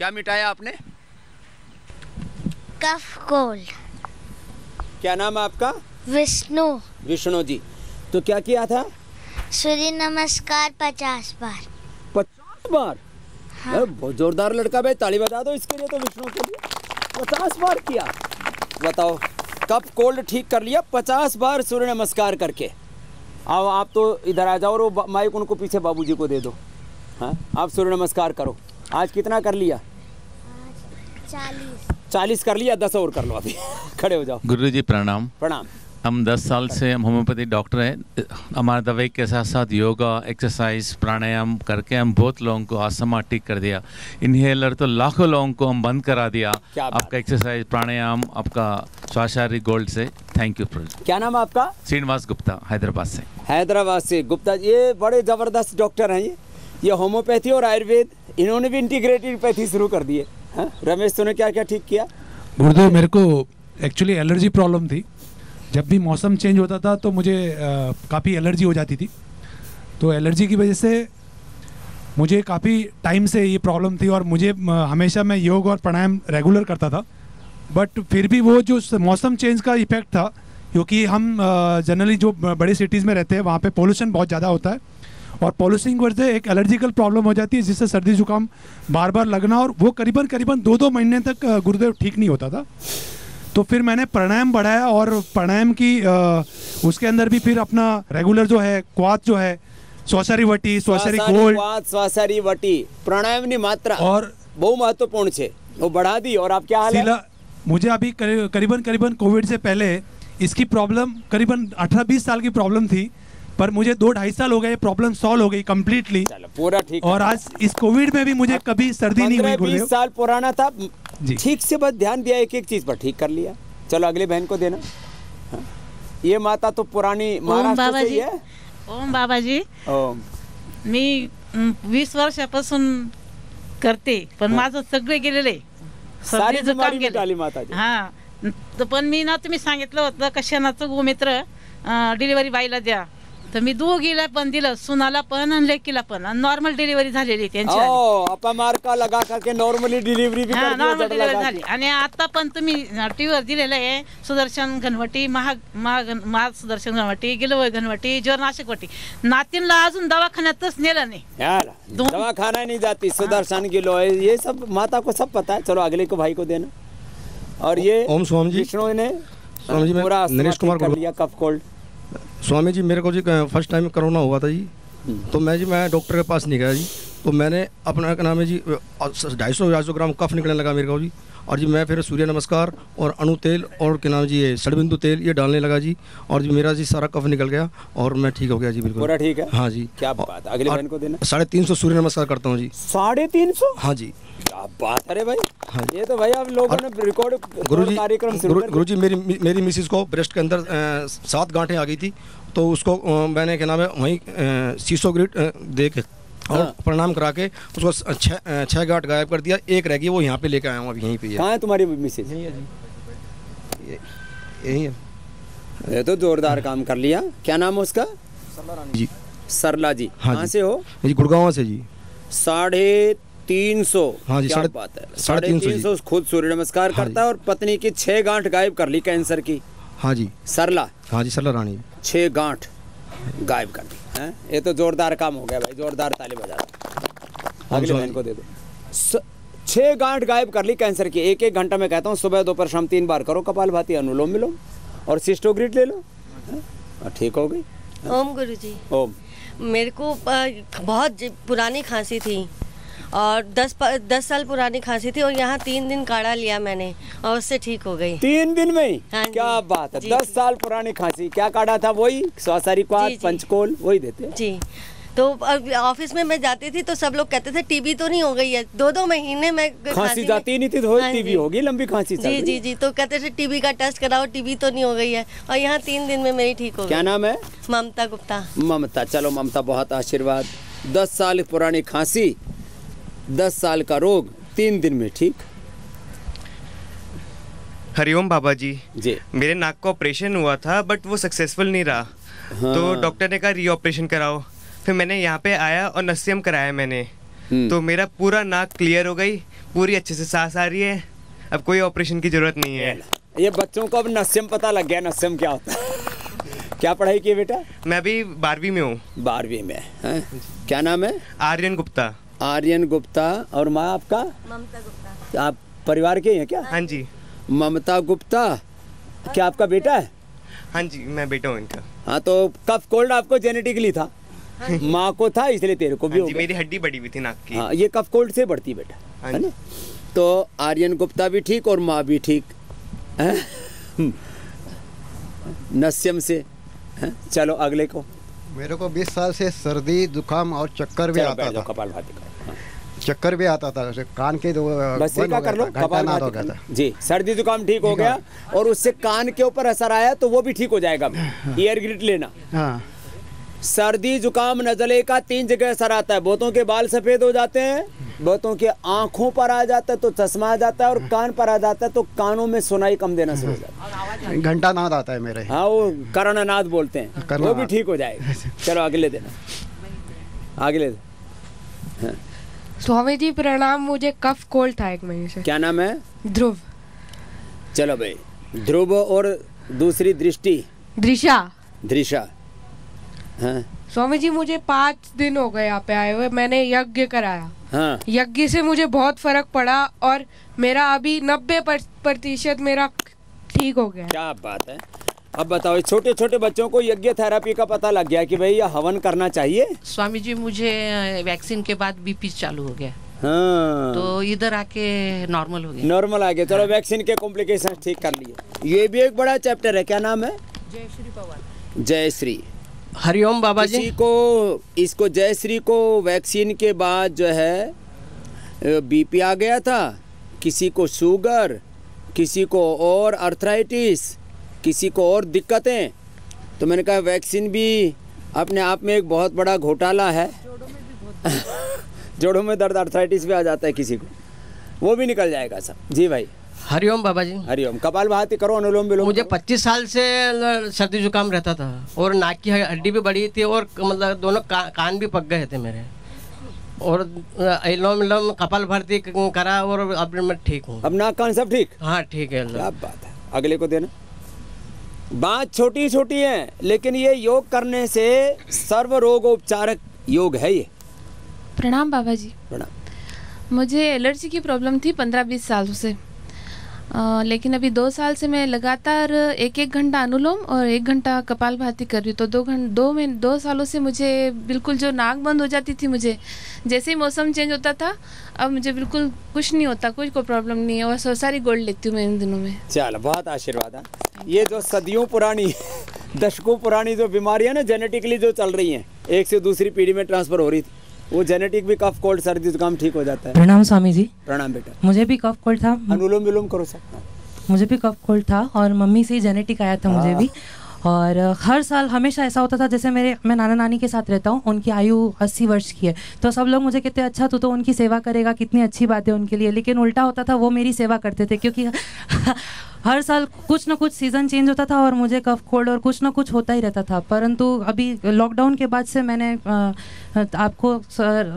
क्या मिटाया आपने? Cough cold. क्या नाम है आपका? विष्णु। विष्णु जी, तो क्या किया था? सूर्य नमस्कार 50 बार। 50 बार? हाँ। बहुत जोरदार लड़का भाई, ताली बजा दो इसके लिए तो, विष्णु के लिए 50 बार किया। बताओ, कफ कोल्ड ठीक कर लिया 50 बार सूर्य नमस्कार करके। आओ आप तो इधर आ जाओ और माइक उनको पीछे बाबूजी को दे दो। हाँ, आप सूर्य नमस्कार करो। आज कितना कर लिया? 40 कर लिया, 10 और कर लो अभी। खड़े हो जाओ। गुरुजी प्रणाम। प्रणाम। हम 10 साल से हम होम्योपैथी डॉक्टर हैं। हमारे दवाई के साथ साथ योगा, एक्सरसाइज, प्राणायाम करके हम बहुत लोगों को अस्थमा ठीक कर दिया। इन्हेलर तो लाखों लोगों को हम बंद करा दिया। आपका एक्सरसाइज, प्राणायाम, आपका स्वाशारी गोल्ड से थैंक यू। क्या नाम है आपका? श्रीनिवास गुप्ता, हैदराबाद से। हैदराबाद से गुप्ता, ये बड़े ज़बरदस्त डॉक्टर हैं। ये होम्योपैथी और आयुर्वेद, इन्होंने भी इंटीग्रेटेड पैथी शुरू कर दी है। रमेश, तूने क्या क्या ठीक किया? गुरुदेव, मेरे को एक्चुअली एलर्जी प्रॉब्लम थी। जब भी मौसम चेंज होता था तो मुझे काफ़ी एलर्जी हो जाती थी। तो एलर्जी की वजह से मुझे काफ़ी टाइम से ये प्रॉब्लम थी और मुझे हमेशा मैं योग और प्राणायाम रेगुलर करता था। बट फिर भी वो जो मौसम चेंज का इफेक्ट था, क्योंकि हम जनरली जो बड़े सिटीज़ में रहते हैं वहाँ पे पोल्यूशन बहुत ज़्यादा होता है और पॉल्यूशन की वजह से एक एलर्जिकल प्रॉब्लम हो जाती है, जिससे सर्दी जुकाम बार बार लगना, और वो करीबन 2-2 महीने तक गुरुदेव ठीक नहीं होता था। तो फिर मैंने प्राणायाम बढ़ाया और प्राणायाम की उसके अंदर भी फिर अपना रेगुलर जो है क्वाथ जो है, स्वासारी वटी, स्वासारी गोल्ड, स्वासारी वटी, प्राणायाम की मात्रा और बहुत महत्वपूर्ण है, वो बढ़ा दी। और आप क्या हाल है? मुझे अभी करीबन कोविड से पहले इसकी प्रॉब्लम करीबन 18-20 साल की प्रॉब्लम थी, पर मुझे 2-2.5 साल हो गए, प्रॉब्लम सॉल्व हो गई कम्प्लीटली, पूरा ठीक। और आज इस कोविड में भी मुझे कभी सर्दी नहीं हुई। 20 साल पुराना था, ठीक से बस ध्यान दिया, एक एक चीज पर ठीक कर लिया। चलो अगली बहन को देना। हाँ। ये माता तो पुरानी महाराष्ट्र से ही है। ओम बाबाजी, ओम। मी 20 वर्षापासून करते, पण माझं सगळे गेलेले, सारी बीमारी मिटाली माताजी। हा, तर पण मी ना, तुम्ही सांगितलं होतं कशानाचं गोमित्र डिलिव्हरी बाईला द्या, तर मी दोघीला पण दिलं, सुनाला पण आणि लेकीला पण, नॉर्मल डिलिव्हरी झालेली त्यांची। अपमार्का लगा करके नॉर्मली डिलिव्हरी भी कर नॉर्मल डिलिव्हरी झाली। आणि आता पण तुम्ही टीव्हीवर दिलेलं आहे सुदर्शन घनवटी, महा सुदर्शन घनवटी, गिलवय घनवटी, ज्वरनाशक वटी। नातींला अजून दवाखान्यातच नेलं नाही यार, दवाखाना नहीं जाती, सुदर्शन गिलोय, ये सब माता को सब पता है। चलो अगले को भाई को देना। और ये ओम स्वामी जी, विष्णु ने स्वामी जी, पूरा नरेश कुमार कर लिया कफ कोल्ड। स्वामी जी, मेरे को जी फर्स्ट टाइम कोरोना हुआ था जी, तो मैं डॉक्टर के पास नहीं गया जी। तो मैंने अपना क्या नाम है जी 250 ग्राम कफ निकलने लगा मेरे को जी, और जी मैं फिर सूर्य नमस्कार और अणु तेल और क्या नाम जी ये षडबिंदु तेल ये डालने लगा जी, और जी मेरा जी सारा कफ निकल गया और मैं ठीक हो गया जी, बिल्कुल पूरा ठीक है। हाँ जी, क्या बात। अगले बहन को देना। 350 सूर्य नमस्कार करता हूँ जी। 350? हाँ जी, क्या बात है भाई। हाँ, ये तो भाई आप लोगों ने रिकॉर्ड कार्यक्रम गुरुजी मेरी मिसिस को ब्रेस्ट के अंदर 7 गांठें आ गई थी, तो उसको मैंने क्या नाम है वहीं सीसो ग्रिड दे के और प्रणाम करा के उसको 6 गांठ गायब कर दिया, एक रह गई, वो यहाँ पे लेके आया हूँ अभी, यहीं पे है। कहाँ है तुम्हारी मिसेज? यही है। ये तो जोरदार काम कर लिया। क्या नाम है उसका? सरला रानी जी। सरला जी, कहाँ से हो? जी गुड़गांव से जी। 350। हाँ जी, क्या बात है। 350 खुद सूर्य नमस्कार करता है और पत्नी की 6 गांठ गायब कर ली कैंसर की। हाँ जी, सरला। हाँ जी, सरला रानी 6 गांठ गायब कर दी है। ये तो जोरदार काम हो गया भाई, जोरदार ताली बजा दो। अगले बहन को दे दो। 6 गांठ गायब कर ली कैंसर की। 1-1 घंटा में कहता हूँ, सुबह दोपहर शाम 3 बार करो कपालभाति, अनुलोम विलोम और सिस्टोग्रिड ले लो, ठीक हो गई। ओम गुरुजी। ओम। मेरे को बहुत पुरानी खांसी थी और 10 साल पुरानी खांसी थी, और यहाँ 3 दिन काढ़ा लिया मैंने और उससे ठीक हो गई। 3 दिन में ही? हाँ, क्या बात है। 10 साल पुरानी खांसी, क्या काढ़ा था? वही स्वासारी क्वाथ, पंचकोल, वही देते जी। तो ऑफिस में मैं जाती थी तो सब लोग कहते थे टीबी तो नहीं हो गई है, 2-2 महीने में खांसी जाती नहीं थी, तो टीबी होगी, लंबी खांसी चल रही। जी, तो कहते थे टीबी का टेस्ट कराओ, टीबी तो नहीं हो गई है, और यहाँ 3 दिन में मेरी ठीक हो गई। क्या नाम है? ममता गुप्ता। ममता, चलो ममता, बहुत आशीर्वाद। 10 साल पुरानी खांसी, 10 साल का रोग, 3 दिन में ठीक। हरिओम बाबा जी। जी, मेरे नाक का ऑपरेशन हुआ था बट वो सक्सेसफुल नहीं रहा। तो डॉक्टर ने कहा री ऑपरेशन कराओ। फिर मैंने यहाँ पे आया और नस्यम कराया मैंने, तो मेरा पूरा नाक क्लियर हो गई, पूरी अच्छे से सांस आ रही है, अब कोई ऑपरेशन की जरूरत नहीं है। ये बच्चों को अब नस्यम पता लग गया, नस्यम क्या होता है। क्या पढ़ाई की बेटा? मैं अभी 12वीं में हूँ। 12वीं में है। क्या नाम है? आर्यन गुप्ता। आर्यन गुप्ता। और माँ आपका? ममता गुप्ता। आप परिवार के हैं क्या? हाँ जी। ममता गुप्ता। क्या आपका बेटा है? हाँ जी, मैं बेटा हूँ इनका। हाँ, तो कफ कोल्ड आपको जेनेटिकली था, माँ को था, इसलिए तेरे को भी हाँ हो जी, गया। मेरी हड्डी बढ़ी हुई थी नाक की। हाँ, ये कफ कोल्ड से बढ़ती बेटा, हाँ है जी। ना? तो आर्यन गुप्ता भी ठीक और माँ भी ठीक, नस्यम से है? चलो अगले को। मेरे को 20 साल से सर्दी, जुकाम और चक्कर भी आता था। कपालभाति करो। चक्कर भी आता था, कान के बस ये क्या कर लो, कपालभाति हो गया था। जी, सर्दी जुकाम ठीक हो गया और उससे कान के ऊपर असर आया तो वो भी ठीक हो जाएगा। ईयर ग्रिड लेना। हाँ, सर्दी जुकाम नजले का 3 जगह असर आता है। बहुतों के बाल सफेद हो जाते हैं, बहुतों के आंखों पर आ जाता है तो चश्मा आ जाता है, और कान पर आ जाता है तो कानों में सुनाई कम देना शुरू हो जाता है। घंटा नाद आता है मेरे। हाँ, वो कर्णनाद बोलते हैं, वो भी कर्णनाद। ठीक हो जाएगा। चलो अगले देना, अगले दे। स्वामी जी प्रणाम, मुझे कफ कोल्ड था 1 महीने से। क्या नाम है? ध्रुव। चलो भाई, ध्रुव और दूसरी दृष्टि दृशा। दृशा। हाँ स्वामी जी मुझे 5 दिन हो गए यहाँ पे आए हुए, मैंने यज्ञ कराया। हाँ, यज्ञ से मुझे बहुत फर्क पड़ा और मेरा अभी 90% मेरा ठीक हो गया। क्या बात है। अब बताओ, छोटे छोटे बच्चों को यज्ञ थेरेपी का पता लग गया कि भाई ये हवन करना चाहिए। स्वामी जी मुझे वैक्सीन के बाद बीपी चालू हो गया। हाँ, तो इधर आके नॉर्मल हो गया। नॉर्मल आ गया। चलो वैक्सीन के कॉम्प्लिकेशन ठीक कर लिए। ये भी एक बड़ा चैप्टर है। क्या नाम है? जयश्री पवार। जयश्री। हरिओम बाबा जी। किसी को, इसको जयश्री को वैक्सीन के बाद जो है बीपी आ गया था, किसी को शुगर, किसी को और अर्थराइटिस, किसी को और दिक्कतें। तो मैंने कहा वैक्सीन भी अपने आप में एक बहुत बड़ा घोटाला है। जोड़ों में दर्द, अर्थराइटिस भी आ जाता है किसी को, वो भी निकल जाएगा सब। जी भाई। हरिओम बाबा जी। हरिओम। कपालभाति करो, अनुलोम विलोम। मुझे 25 साल से सर्दी जुकाम रहता था और नाक की हड्डी भी बढ़ी थी और मतलब दोनों कान भी पक गए थे मेरे, और अनुलोम विलोम कपालभाति करा और अब मैं ठीक हूँ। अब नाक कान सब ठीक? हाँ ठीक है। क्या बात है। अगले को देना। बात छोटी छोटी है, लेकिन ये योग करने से सर्व रोगोपचारक योग है ये। प्रणाम बाबा जी। प्रणाम। मुझे एलर्जी की प्रॉब्लम थी 15-20 सालों से, लेकिन अभी 2 साल से मैं लगातार 1-1 घंटा अनुलोम और 1 घंटा कपालभाति कर रही हूँ। तो 2 सालों से मुझे बिल्कुल जो नाक बंद हो जाती थी, मुझे जैसे ही मौसम चेंज होता था, अब मुझे बिल्कुल कुछ नहीं होता, कोई प्रॉब्लम नहीं है। और सारी गोल्ड लेती हूँ मैं इन दिनों में। चलो, बहुत आशीर्वाद है। ये जो सदियों पुरानी, दशकों पुरानी जो बीमारियाँ ना जेनेटिकली जो चल रही हैं, एक से दूसरी पीढ़ी में ट्रांसफर हो रही थी, वो जेनेटिक भी कफ कोल्ड सर्दी जुकाम ठीक हो जाता है। प्रणाम स्वामी जी। प्रणाम बेटा। मुझे भी कफ कोल्ड था। अनुलोम विलोम करो सब। मुझे भी कफ कोल्ड था और मम्मी से ही जेनेटिक आया था मुझे भी। और हर साल हमेशा ऐसा होता था, जैसे मैं नाना नानी के साथ रहता हूँ, उनकी आयु 80 वर्ष की है, तो सब लोग मुझे कहते अच्छा तू तो उनकी सेवा करेगा, कितनी अच्छी बात है उनके लिए। लेकिन उल्टा होता था, वो मेरी सेवा करते थे, क्योंकि हर साल कुछ ना कुछ सीज़न चेंज होता था और मुझे कफ कोल्ड और कुछ ना कुछ होता ही रहता था। परंतु अभी लॉकडाउन के बाद से मैंने आपको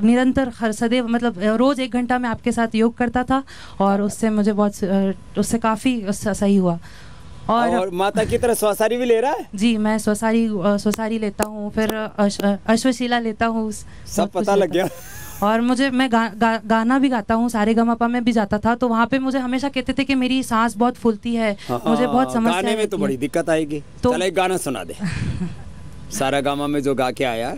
निरंतर हर सदैव मतलब रोज़ 1 घंटा मैं आपके साथ योग करता था और उससे मुझे उससे काफ़ी सही हुआ। और माता की तरह स्वसारी भी ले रहा है? जी, मैं स्वसारी लेता हूँ, फिर अश्वशिला लेता हूँ। सब पता लग गया। और मैं गाना भी गाता हूँ, सारेगामापा में भी जाता था, तो वहाँ पे मुझे हमेशा कहते थे कि मेरी सांस बहुत फूलती है, मुझे बहुत समस्या गाने में तो बड़ी दिक्कत आएगी। तो चल एक गाना सुना दे। सारेगामा में जो गा के आया,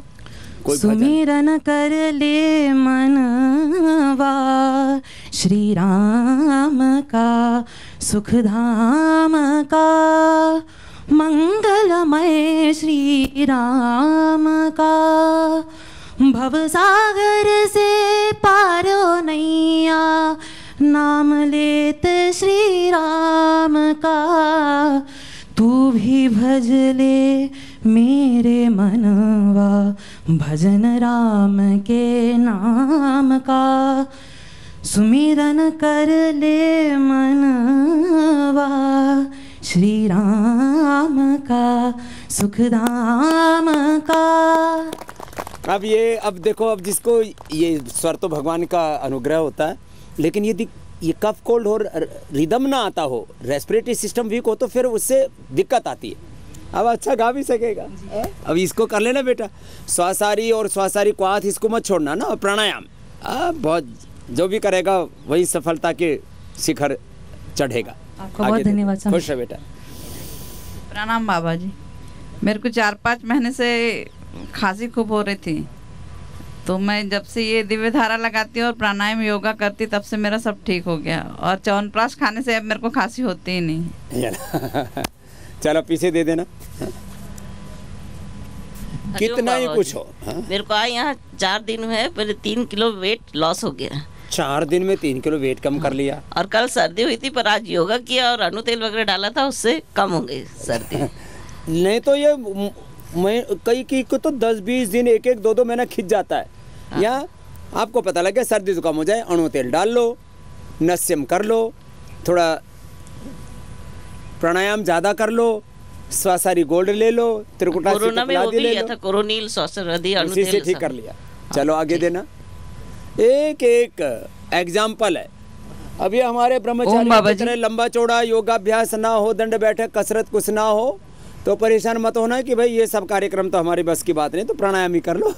कोई सुमिरन कर ले मनवा श्री राम का, सुखधाम का, मंगलमय श्री राम का। भवसागर से पारो नैया, नाम लेत श्री राम का। तू भी भज ले मेरे मनवा, भजन राम के नाम का। सुमिरन कर ले मनवा श्री राम का, सुखधाम का। अब देखो, अब जिसको ये स्वर तो भगवान का अनुग्रह होता है, लेकिन ये कफ कोल्ड हो, रिदम ना आता हो, रेस्पिरेटरी सिस्टम वीक हो, तो फिर उससे दिक्कत आती है। अब अच्छा गा भी सकेगा। अब इसको कर लेना बेटा, श्वासारी और श्वासारी को हाथ इसको मत छोड़ना ना, और प्राणायाम बहुत, जो भी करेगा वही सफलता के शिखर चढ़ेगा। आपको बहुत धन्यवाद। खुश है बेटा। प्रणाम बाबा जी। मेरे को 4-5 महीने से खांसी खूब हो रही थी, तो मैं जब से ये दिव्य धारा लगाती हूँ और प्राणायाम योगा करती, तब से मेरा सब ठीक हो गया। और च्यवनप्राश खाने से अब मेरे को खांसी होती ही नहीं। चलो पीछे दे देना, कितना ही कुछ हो। मेरे को यहाँ 4 दिन हुए, पहले 3 किलो वेट लॉस हो गया। 4 दिन में 3 किलो वेट कम कर लिया। और कल सर्दी हुई थी, पर आज योगा किया और अनु तेल वगैरह डाला था, उससे कम हो गई सर्दी। नहीं तो ये मैं कई को तो 10-20 दिन 1-2 महीना खिंच जाता है। या आपको पता लगे सर्दी जुकाम हो जाए, अणु तेल डाल लो, नस्यम कर लो, थोड़ा प्राणायाम ज़्यादा कर लो, श्वासारी गोल्ड ले लो, त्रिकुटा कोरोना में वो भी लिया था, कोरोनिल श्वासारी अणु तेल, उसी से ठीक कर लिया। चलो आगे देना। एक एग्जाम्पल है। अभी हमारे ब्रह्मचारी की तरह लंबा चौड़ा योगाभ्यास ना हो, दंड बैठक कसरत कुछ ना हो, तो परेशान मत होना कि भाई ये सब कार्यक्रम तो हमारी बस की बात नहीं, तो प्राणायाम ही कर लो।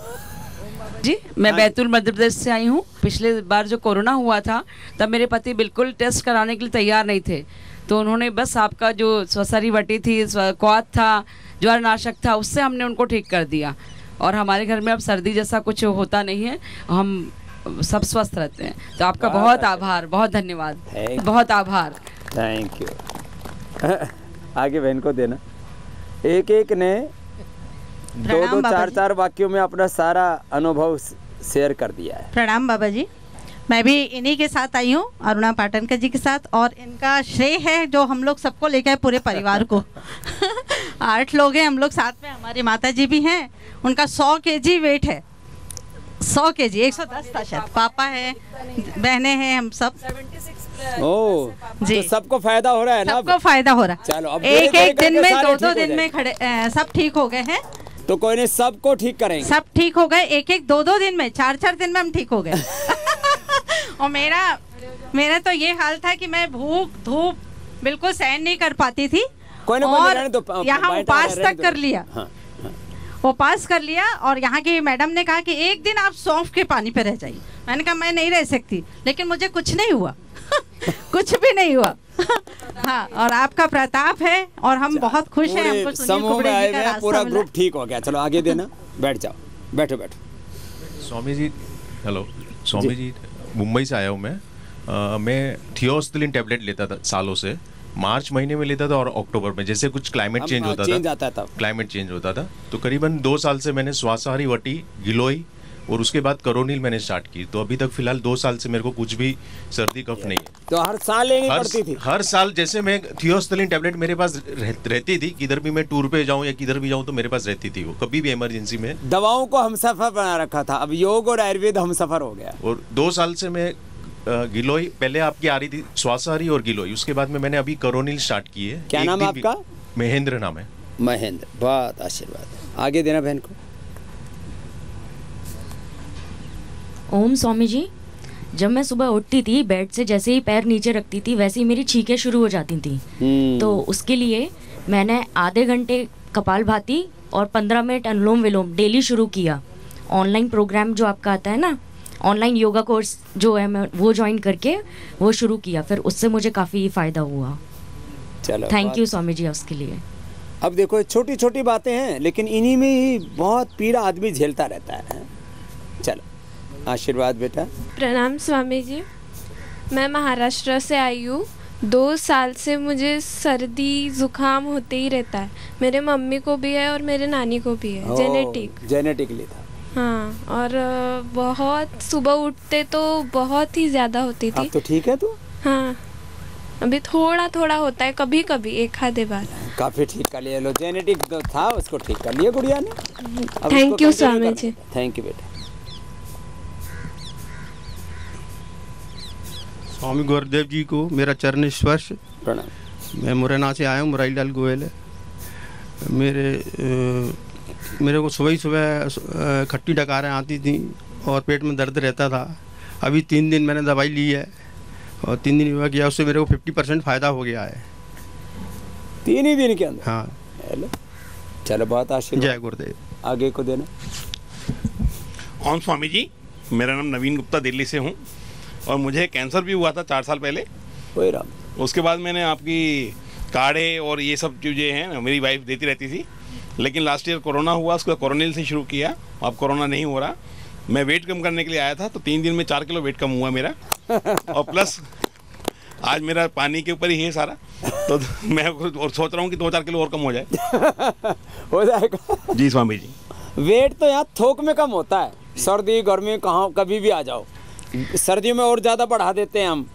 जी, मैं बैतूल मध्य प्रदेश से आई हूँ। पिछले बार जो कोरोना हुआ था, तब मेरे पति बिल्कुल टेस्ट कराने के लिए तैयार नहीं थे, तो उन्होंने बस आपका जो श्वासारी वटी थी, क्वाथ था, ज्वरनाशक था, उससे हमने उनको ठीक कर दिया। और हमारे घर में अब सर्दी जैसा कुछ होता नहीं है, हम सब स्वस्थ रहते हैं। तो आपका बहुत आभार, बहुत धन्यवाद, बहुत आभार। Thank you. आगे बहन को देना। एक ने 2-2, 4-4 वाक्यों में अपना सारा अनुभव शेयर कर दिया है। प्रणाम बाबा जी। मैं भी इन्हीं के साथ आई हूँ, अरुणा पाटनकर जी के साथ, और इनका श्रेय है जो हम लोग सबको लेकर आए, पूरे परिवार को। 8 लोग हैं हम लोग साथ में, हमारी माता जी भी हैं। उनका 100 kg वेट है, 100 kg, 110 था शायद। पापा है, बहनें हैं, हम सब। जी, तो सबको फायदा हो रहा है ना? सबको फायदा हो रहा है। चलो अब एक दिन में 2-2 दिन में खड़े सब ठीक हो गए हैं। तो कोई नहीं, सबको ठीक करेंगे। सब ठीक हो गए, 1-2 दिन में, 4-4 दिन में हम ठीक हो गए। और मेरा तो ये हाल था कि मैं भूख धूप बिल्कुल सहन नहीं कर पाती थी, और यहाँ उपास तक कर लिया। उपास कर लिया, और यहाँ की मैडम ने कहा कि एक दिन आप सौंफ के पानी पे रह जाइए। मैंने कहा मैं नहीं रह सकती, लेकिन मुझे कुछ नहीं हुआ। कुछ भी नहीं हुआ। हाँ, और आपका प्रताप है, और हम बहुत खुश हैं। हमको समूह में आए हुए पूरा ग्रुप ठीक हो गया। चलो आगे देना, बैठ जाओ, बैठो। स्वामी जी, हेलो। स्वामी जी, मुंबई से आया हूँ मैं थियोस्टिलिन टैबलेट लेता था सालों से, मार्च महीने में लेता था और अक्टूबर में, जैसे कुछ क्लाइमेट चेंज होता था, क्लाइमेट चेंज होता था, तो करीबन 2 साल से मैंने श्वासाहारी वटी, गिलोई और उसके बाद कोरोनिल मैंने स्टार्ट की। तो अभी तक फिलहाल 2 साल से मेरे को कुछ भी सर्दी कफ नहीं है। तो हर साल लेनी पड़ती थी? हर साल, जैसे मैं थियोस्टिलिन टैबलेट मेरे पास रहती थी, किधर भी मैं टूर पे जाऊँ या किधर भी जाऊँ तो मेरे पास रहती थी वो, कभी भी इमरजेंसी में। दवाओं को हमसफर बना रखा था, अब योग और आयुर्वेद हमसफर हो गया। और 2 साल से मैं गिलोई, पहले आपकी आ रही थी श्वासाहारी और गिलोई, उसके बाद में मैंने अभी कोरोनिल स्टार्ट की है। क्या नाम है आपका? महेंद्र नाम है। महेंद्र, बहुत आशीर्वाद। आगे देना बहन को। ओम स्वामी जी, जब मैं सुबह उठती थी, बेड से जैसे ही पैर नीचे रखती थी, वैसे ही मेरी छींकें शुरू हो जाती थी। तो उसके लिए मैंने आधे घंटे कपालभाति और 15 मिनट अनुलोम विलोम डेली शुरू किया। ऑनलाइन प्रोग्राम जो आपका आता है ना, ऑनलाइन योगा कोर्स जो है, मैं वो ज्वाइन करके वो शुरू किया, फिर उससे मुझे काफ़ी फ़ायदा हुआ। चलो, थैंक यू स्वामी जी उसके लिए। अब देखो, छोटी छोटी बातें हैं, लेकिन इन्हीं में ही बहुत पीड़ा आदमी झेलता रहता है। चलो, आशीर्वाद बेटा। प्रणाम स्वामी जी, मैं महाराष्ट्र से आई हूँ। 2 साल से मुझे सर्दी जुकाम होते ही रहता है। मेरे मम्मी को भी है और मेरे नानी को भी है। जेनेटिकली था। हाँ, और बहुत सुबह उठते तो बहुत ही ज़्यादा होती थी। अब तो ठीक है तू? हाँ, अभी थोड़ा थोड़ा होता है, कभी कभी 1-आधे बार। काफ़ी ठीक कर लिया। लो, जेनेटिक तो था, उसको ठीक कर लिया गुड़िया ने। Thank you Swami ji. Thank you बेटा। स्वामी गुरुदेव जी को मेरा चरण स्पर्श प्रणाम। मैं मुरैना से आया हूँ, मुरारी लाल गोयल है मेरे। मेरे को सुबह ही सुबह खट्टी डकारें आती थी और पेट में दर्द रहता था। अभी 3 दिन मैंने दवाई ली है और 3 दिन योगा किया, उससे मेरे को 50% फ़ायदा हो गया है 3 ही दिन के अंदर। हाँ चलो बहुत आशीर्वाद। जय गुरुदेव। आगे को देना। ओम स्वामी जी, मेरा नाम नवीन गुप्ता दिल्ली से हूँ और मुझे कैंसर भी हुआ था 4 साल पहले। ओए राम। उसके बाद मैंने आपकी काढ़े और ये सब चीज़ें हैं मेरी वाइफ देती रहती थी, लेकिन लास्ट ईयर कोरोना हुआ, उसको कोरोनिल से शुरू किया। अब कोरोना नहीं हो रहा। मैं वेट कम करने के लिए आया था तो 3 दिन में 4 किलो वेट कम हुआ मेरा और प्लस आज मेरा पानी के ऊपर ही है सारा, तो मैं और सोच रहा हूँ कि 2-4 किलो और कम हो जाए। हो जाएगा जी स्वामी जी। वेट तो यहाँ थोक में कम होता है, सर्दी गर्मी कहाँ कभी भी आ जाओ। सर्दियों में और ज़्यादा बढ़ा देते हैं हम,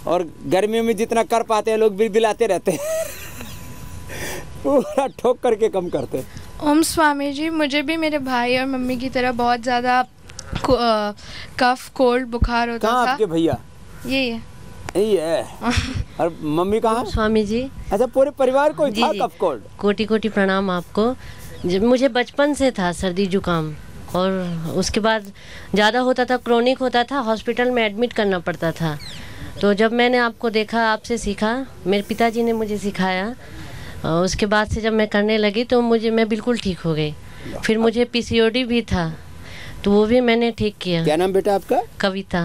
और गर्मियों में जितना कर पाते हैं लोग बिलबिलाते रहते हैं पूरा ठोक करके कम करते हैं। ओम स्वामी जी, मुझे भी मेरे भाई और मम्मी की तरह बहुत ज़्यादा कफ कोल्ड बुखार होता था। कहाँ आपके भैया? यही है। यही है। और मम्मी कहाँ? स्वामी जी। अच्छा, पूरे परिवार को था कफ कोल्ड? कोटि कोटि प्रणाम आपको। मुझे बचपन से था सर्दी जुकाम, और उसके बाद ज़्यादा होता था, क्रोनिक होता था, हॉस्पिटल में एडमिट करना पड़ता था। तो जब मैंने आपको देखा, आपसे सीखा, मेरे पिताजी ने मुझे सिखाया, उसके बाद से जब मैं करने लगी तो मैं बिल्कुल ठीक हो गई। फिर मुझे पीसीओडी भी था तो वो भी मैंने ठीक किया। क्या नाम बेटा आपका? कविता।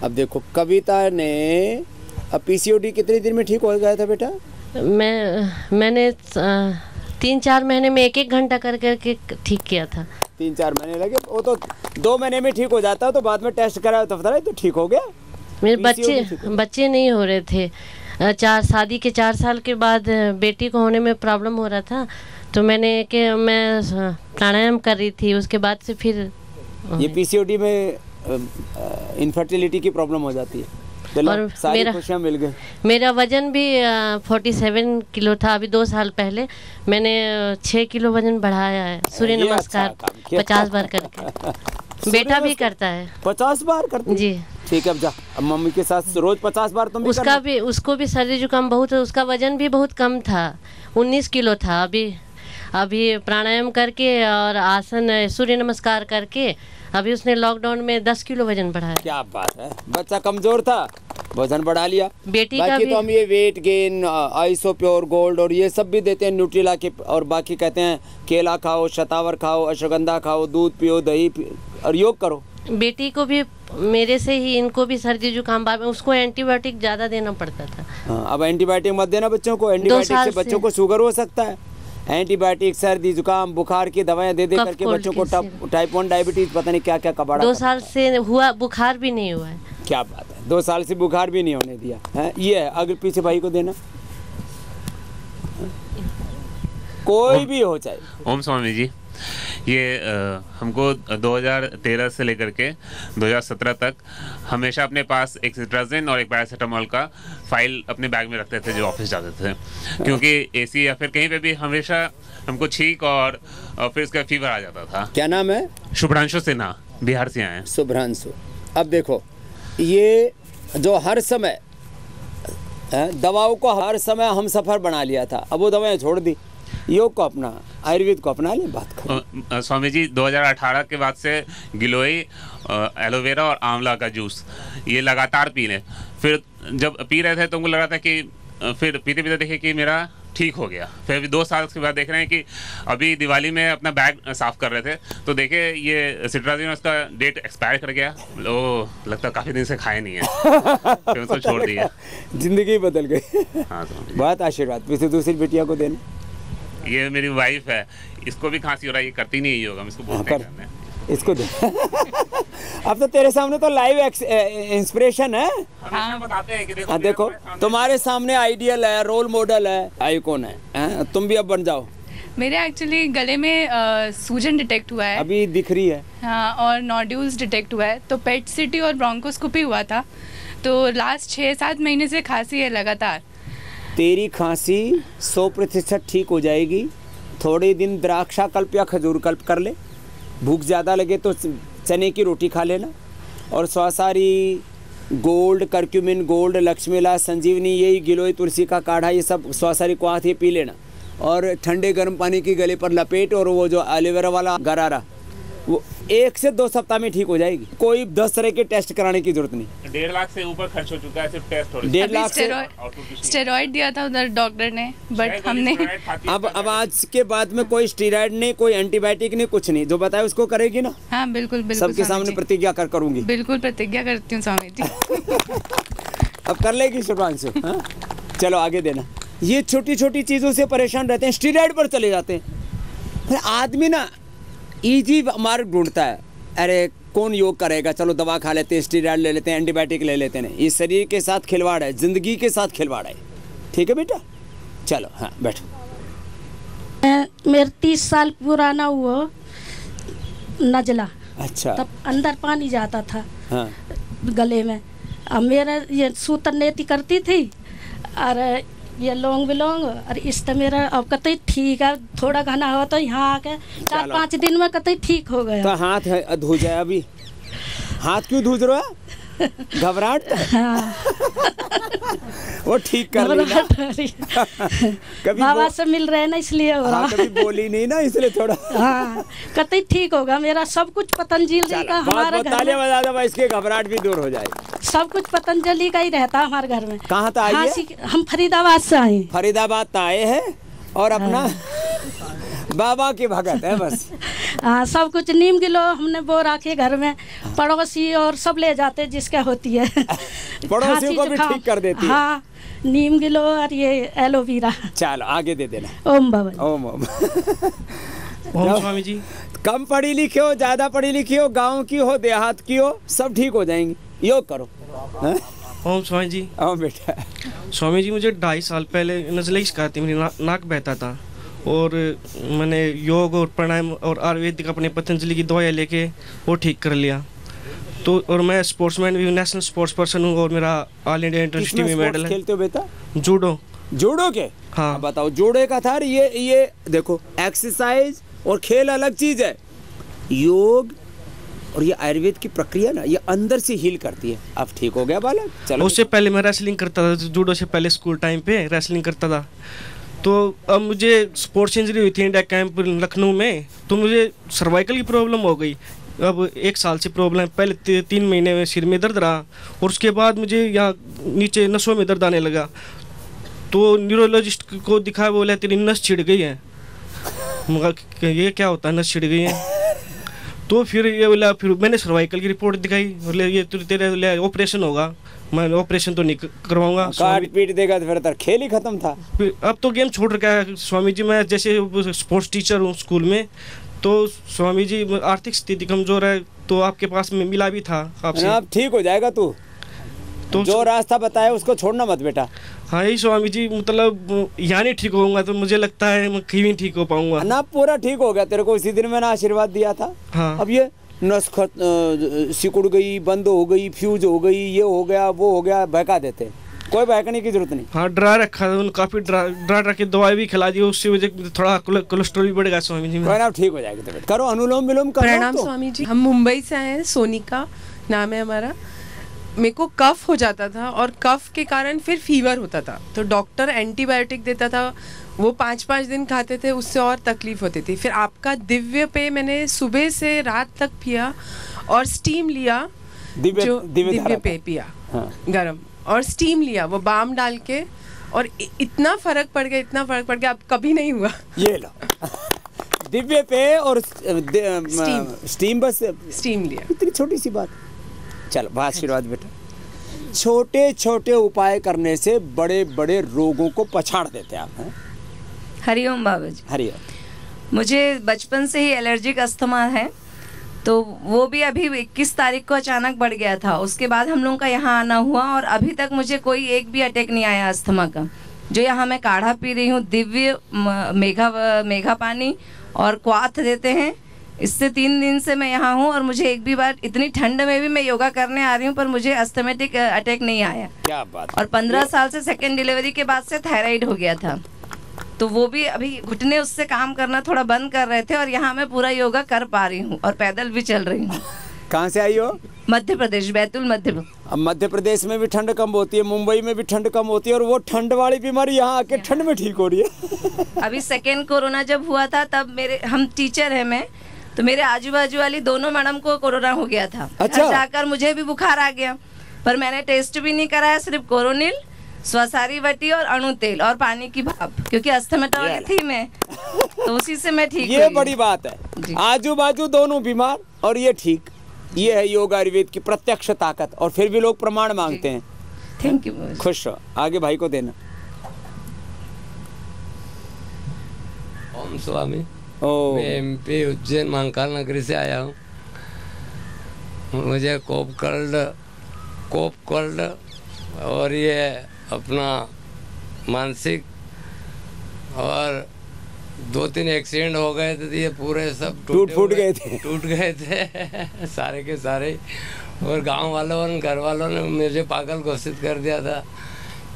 अब देखो, कविता ने अब पीसीओडी कितने दिन में ठीक हो गया था बेटा? मैंने 3-4 महीने में 1-1 घंटा कर करके ठीक किया था। 3-4 महीने लगे? वो तो 2 महीने में ठीक हो जाता, तो बाद में टेस्ट कराया तो पता तो ठीक हो गया। मेरे बच्चे नहीं हो रहे थे। शादी के 4 साल के बाद बेटी को होने में प्रॉब्लम हो रहा था, तो मैं प्राणायाम कर रही थी, उसके बाद से फिर ये पीसीओडी में इनफर्टिलिटी की प्रॉब्लम हो जाती है। और सारी खुशियाँ मिल गई। मेरा वजन भी 47 किलो था। अभी 2 साल पहले मैंने 6 किलो वजन बढ़ाया है, सूर्य नमस्कार 50 बार करके। बेटा भी करता है। 50 बार करते जी। ठीक है, अब जा, अब मम्मी के साथ रोज 50 बार तुम भी उसको भी सर्दी जुकाम बहुत, उसका वजन भी बहुत कम था, 19 किलो था। अभी प्राणायाम करके और आसन सूर्य नमस्कार करके अभी उसने लॉकडाउन में 10 किलो वजन बढ़ाया। क्या बात है, बच्चा कमजोर था, वजन बढ़ा लिया। बेटी का भी तो हम ये weight gain, iso pure gold और ये सब भी देते हैं न्यूट्रिला के, और बाकी कहते हैं केला खाओ, शतावर खाओ, अश्वगंधा खाओ, दूध पियो, दही पियो और योग करो। बेटी को भी मेरे से ही, इनको भी सर्दी जुकाम, उसको एंटीबायोटिक ज़्यादा देना पड़ता था। हाँ, अब एंटीबायोटिक मत देना बच्चों को। एंटीबायोटिक से बच्चों को शुगर हो सकता है। एंटीबायोटिक, सर्दी जुकाम, बुखार की दवाएं दे करके बच्चों को टाइप 1 डायबिटीज, पता नहीं क्या क्या कबाड़ा। 2 साल से हुआ, बुखार भी नहीं हुआ है। क्या बात है, 2 साल से बुखार भी नहीं होने दिया है। ये है, अगर पीछे भाई को देना, कोई भी हो चाहे। ओम स्वामी जी, ये हमको 2013 से लेकर के 2017 तक हमेशा अपने पास एक सिट्राजिन और एक पैरासीटामोल का फाइल अपने बैग में रखते थे जो ऑफिस जाते थे, क्योंकि एसी या फिर कहीं पे भी हमेशा हमको छींक और फिर उसका फीवर आ जाता था। क्या नाम है? शुभ्रांशु सिन्हा, बिहार से आए हैं। शुभ्रांशु, अब देखो, ये जो हर समय दवाओं को हर समय हम सफ़र बना लिया था, अब वो दवाएं छोड़ दी, योग को अपना, आयुर्वेद को अपना ले। बात कर स्वामी जी, 2018 के बाद से गिलोय, एलोवेरा और आंवला का जूस ये लगातार पी लें। फिर जब पी रहे थे तो हमको लग रहा था कि फिर पीते पीते देखे कि मेरा ठीक हो गया। फिर अभी 2 साल के बाद देख रहे हैं कि अभी दिवाली में अपना बैग साफ कर रहे थे तो देखे ये सिट्राजिन, उसका डेट एक्सपायर कर गया। ओ, लगता काफ़ी दिन से खाए नहीं है, फिर उसको छोड़ दिया। जिंदगी बदल गई। हाँ, बहुत आशीर्वाद। फिर दूसरी बेटिया को देना। ये मेरी वाइफ है, इसको भी खांसी हो रहा है, ये करती नहीं है योग, हम इसको बोलते हैं इसको दे। अब तो तेरे सामने तो लाइव इंस्पिरेशन है। हाँ, बताते हैं कि देखो, देखो तुम्हारे सामने आइडियल है, रोल मॉडल है, आइकॉन है। तुम भी अब बन जाओ। मेरे एक्चुअली गले में सूजन डिटेक्ट हुआ है, अभी दिख रही है। हाँ, और नोड्यूल्स डिटेक्ट हुआ है, तो पेट सिटी और ब्रोंकोस्कोपी हुआ था, तो लास्ट 6-7 महीने से खांसी है लगातार। तेरी खांसी 100% ठीक हो जाएगी। थोड़े दिन द्राक्षा कल्प या खजूर कल्प कर ले। भूख ज़्यादा लगे तो चने की रोटी खा लेना, और स्वासारी गोल्ड, करक्यूमिन गोल्ड, लक्ष्मीला, संजीवनी, यही गिलोय तुलसी का काढ़ा, ये सब स्वासारी को हाथ ये पी लेना। और ठंडे गर्म पानी की गले पर लपेट और वो जो एलोवेरा वाला गरारा, वो 1 से 2 सप्ताह में ठीक हो जाएगी। कोई 10 तरह के टेस्ट कराने की जरूरत नहीं। 1.5 लाख से ऊपर खर्च हो चुका है सिर्फ टेस्ट और 1.5 लाख से स्टेरॉइड दिया था उधर डॉक्टर ने, बट हमने अब आज के बाद में कोई स्टेरॉइड नहीं, कोई एंटीबायोटिक नहीं, कुछ नहीं। जो बताया उसको करेगी ना? हाँ बिल्कुल बिल्कुल, सबके सामने प्रतिज्ञा करूंगी। बिल्कुल प्रतिज्ञा करती हूँ स्वामी जी। अब कर लेगी शुभांशु? हाँ? चलो आगे देना। ये छोटी छोटी चीजों से परेशान रहते हैं, स्टेरॉइड पर चले जाते हैं। फिर आदमी ना इजी मार्ग ढूंढता है, अरे कौन योग करेगा, चलो दवा खा लेते हैं, स्टेरॉइड ले लेते हैं, एंटीबायोटिक ले लेते हैं। ये शरीर के साथ खिलवाड़ है, जिंदगी के साथ खिलवाड़ है। ठीक है बेटा, चलो हाँ बैठो। मेरा 30 साल पुराना हुआ नजला। अच्छा। तब अंदर पानी जाता था हाँ। गले में। अब मेरा ये सूतर नेति करती थी और ये लौंग बिलोंग, और इस तो मेरा अब कतई ठीक है, थोड़ा घना हुआ तो यहाँ आके 4-5 दिन में कतई ठीक हो गया। तो हाथ धो जाए। अभी हाथ क्यों धुज रहा है? घबराहट? हाँ। वो ठीक कर लेना। कभी बाबा से मिल रहे ना इसलिए हो रहा। कभी बोली नहीं ना इसलिए थोड़ा। हाँ कतई ठीक होगा मेरा सब कुछ। पतंजलि का हमारे घर में बता दो, इसके घबराहट भी दूर हो जाएगी। सब कुछ पतंजलि का ही रहता है हमारे घर में। कहाँ तो आइए? हम फरीदाबाद से आए। फरीदाबाद तो आए हैं और अपना बाबा के भगत है बस। हाँ सब कुछ नीम गिलो हमने वो रखे घर में, पड़ोसी और सब ले जाते जिसका होती है। पड़ोसियों को भी ठीक कर देती है। हाँ नीम गिलो और ये एलोवेरा। चलो आगे दे देना। ओम बाबा। ओम ओम। ओम स्वामी जी। कम पढ़ी लिखी हो, ज्यादा पढ़ी लिखी हो, गाँव की हो, देहात की हो, सब ठीक हो जाएंगी। योग करो। ओम स्वामी जी। ओम बेटा। स्वामी जी मुझे 2.5 साल पहले नज़ले की शिकायत थी, मेरी नाक बहता था और मैंने योग और प्राणायाम और आयुर्वेदिक अपने पतंजलि की दवाइयाँ लेके वो ठीक कर लिया। तो और मैं स्पोर्ट्समैन भी, नेशनल स्पोर्ट्स पर्सन हूँ और मेरा ऑल इंडिया इंटरनेशनल टीम में मेडल है। खेलते हो बेटा? जूडो। जूडो के? हाँ बताओ। जूडो का था ये देखो, एक्सरसाइज और खेल अलग चीज है। योग और ये आयुर्वेद की प्रक्रिया ना, ये अंदर से हील करती है। अब ठीक हो गया बालक? चलो। उससे पहले मैं रेसलिंग करता था, जूडो से पहले स्कूल टाइम पे रेसलिंग करता था। तो अब मुझे स्पोर्ट्स इंजरी हुई थी इंडिया कैंप लखनऊ में, तो मुझे सर्वाइकल की प्रॉब्लम हो गई। अब 1 साल से प्रॉब्लम, पहले 3 महीने में सिर में दर्द रहा और उसके बाद मुझे यहाँ नीचे नसों में दर्द आने लगा। तो न्यूरोलॉजिस्ट को दिखाया, बोला तेरी नस छिड़ गई है। मगर ये क्या होता है नस छिड़ गई है? तो फिर ये बोला, फिर मैंने सर्वाइकल की रिपोर्ट दिखाई, बोले ये तेरे ऑपरेशन होगा। मैं ऑपरेशन तो नहीं करवाऊंगा। काट पीट देगा तो फिर खेल ही खत्म था। अब तो गेम छोड़ रखा है स्वामी जी। मैं जैसे स्पोर्ट्स टीचर हूँ स्कूल में, तो स्वामी जी आर्थिक स्थिति कमजोर है, तो आपके पास में मिला भी था आपसे। अब ठीक हो जाएगा तू, तो जो रास्ता बताया उसको छोड़ना मत बेटा। हाँ यही स्वामी जी, मतलब यहाँ नहीं ठीक होऊंगा तो मुझे लगता है मैं कहीं नहीं ठीक हो पाऊंगा ना। पूरा ठीक हो गया, तेरे को इसी दिन मैंने आशीर्वाद दिया था। हाँ। अब ये नस सिकुड़ गई, बंद हो गई, फ्यूज हो गई, ये हो गया, वो हो गया, बहका देते। कोई बहकने की जरूरत नहीं। हाँ डरा रखा था, काफी डरा रखे, दवाई भी खिला दी, उससे वजह थोड़ा कोलेस्ट्रॉल भी बढ़ गया स्वामी जी। ठीक हो जाएगा तो करो अनुलोम विलोम करो। प्रणाम स्वामी जी। हम मुंबई से आए हैं, सोनिका नाम है हमारा। मेरे को कफ हो जाता था और कफ के कारण फिर फीवर होता था, तो डॉक्टर एंटीबायोटिक देता था, वो 5-5 दिन खाते थे, उससे और तकलीफ होती थी। फिर आपका दिव्य पे मैंने सुबह से रात तक पिया और स्टीम लिया। दिव्य पे पिया। हाँ। गरम और स्टीम लिया, वो बाम डाल के, और इतना फर्क पड़ गया, अब कभी नहीं हुआ। ये लो दिव्य पे और स्टीम, बस स्टीम लिया। इतनी छोटी सी बात। चलो आशीर्वाद बेटा। छोटे छोटे उपाय करने से बड़े बड़े रोगों को पछाड़ देते आप हैं। हरिओम बाबा जी। हरिओम। मुझे बचपन से ही एलर्जिक अस्थमा है, तो वो भी अभी 21 तारीख को अचानक बढ़ गया था। उसके बाद हम लोगों का यहाँ आना हुआ और अभी तक मुझे कोई एक भी अटैक नहीं आया अस्थमा का। जो यहाँ मैं काढ़ा पी रही हूँ, दिव्य मेघा पानी और क्वाथ देते हैं, इससे 3 दिन से मैं यहाँ हूँ और मुझे एक भी बार, इतनी ठंड में भी मैं योगा करने आ रही हूँ पर मुझे अस्थमेटिक अटैक नहीं आया। क्या बात। और 15 साल से सेकेंड डिलीवरी के बाद से थायराइड हो गया था, तो वो भी अभी घुटने उससे काम करना थोड़ा बंद कर रहे थे और यहाँ मैं पूरा योगा कर पा रही हूँ और पैदल भी चल रही हूँ। कहाँ से आई हो? मध्य प्रदेश, बैतूल मध्य प्रदेश। अब मध्य प्रदेश में भी ठंड कम होती है, मुंबई में भी ठंड कम होती है, और वो ठंड वाली बीमारी यहाँ आके ठंड में ठीक हो रही है। अभी सेकेंड कोरोना जब हुआ था तब हम टीचर है मैं, तो मेरे आजू बाजू वाली दोनों मैडम को कोरोना हो गया था। अच्छा। जाकर मुझे भी बुखार आ गया, पर मैंने टेस्ट भी नहीं कराया, सिर्फ कोरोनिल, स्वसारी वटी और अणु तेल और पानी की भाप, क्योंकि अस्थमाटोलॉजी थी मैं, तो उसी से मैं ठीक। ये बड़ी बात है, आजू बाजू दोनों बीमार और ये ठीक। ये है योग आयुर्वेद की प्रत्यक्ष ताकत, और फिर भी लोग प्रमाण मांगते हैं। Thank you. खुश रहो, आगे भाई को देना। ओम स्वामी। मैं एमपी उज्जैन महाकाल नगरी से आया हूँ। मुझे कोप कोल्ड और ये अपना मानसिक और 2-3 एक्सीडेंट हो गए थे, ये पूरे सब टूट गए थे सारे के सारे। और गांव वालों और घर वालों ने मुझे पागल घोषित कर दिया था।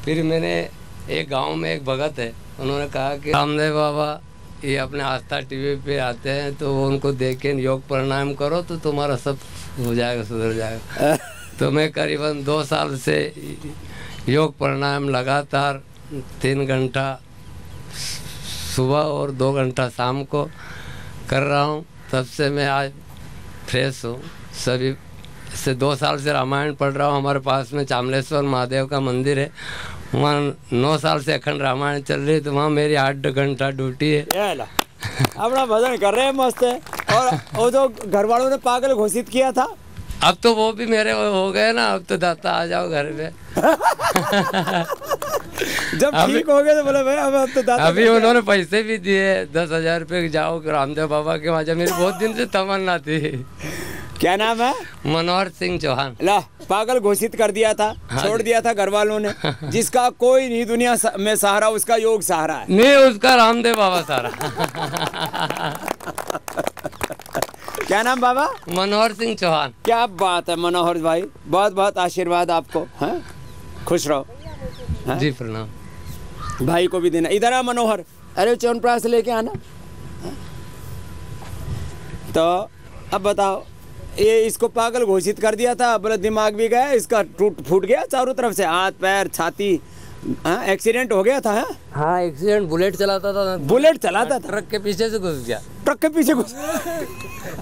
फिर मैंने एक गांव में एक भगत है, उन्होंने कहा कि रामदेव बाबा ये अपने आस्था टीवी पे आते हैं, तो उनको देख के योग प्राणायाम करो तो तुम्हारा सब हो जाएगा, सुधर जाएगा। तो मैं करीबन 2 साल से योग प्राणायाम लगातार 3 घंटा सुबह और 2 घंटा शाम को कर रहा हूँ। तब से मैं आज फ्रेश हूँ। सभी से 2 साल से रामायण पढ़ रहा हूँ। हमारे पास में चामलेश्वर महादेव का मंदिर है, वहाँ 9 साल से अखंड रामायण चल रही है, तो वहाँ मेरी 8 घंटा ड्यूटी है। अपना भजन कर रहे हैं, मस्त है। और वो जो घर वालों ने पागल घोषित किया था, अब तो वो भी मेरे हो गए ना, अब तो दाता आ जाओ घर पे। जब ठीक हो गए तो बोले भाई अब तो दाता। अभी उन्होंने पैसे भी दिए 10,000 रुपये, जाओ रामदेव बाबा के वहाँ। मेरी बहुत दिन से तमन्ना थी। क्या नाम है? मनोहर सिंह चौहान। ला पागल घोषित कर दिया था, छोड़ दिया था घर वालों ने। जिसका कोई नहीं दुनिया में सहारा, उसका योग सहारा है। नहीं, उसका रामदेव बाबा सहारा। क्या नाम बाबा? मनोहर सिंह चौहान। क्या बात है मनोहर भाई, बहुत बहुत आशीर्वाद आपको। हाँ? खुश रहो। हाँ? जी प्रणाम। भाई को भी देना। इधर आ मनोहर, अरे च्यवनप्राश लेके आना। तो अब बताओ, ये इसको पागल घोषित कर दिया था, बोले दिमाग भी गया इसका, फूट गया चारों तरफ से, हाथ पैर छाती। हाँ, एक्सीडेंट हो गया था। है? हाँ, एक्सीडेंट, बुलेट चलाता था। बुलेट चलाता था, ट्रक के पीछे से घुस गया। ट्रक के पीछे घुस?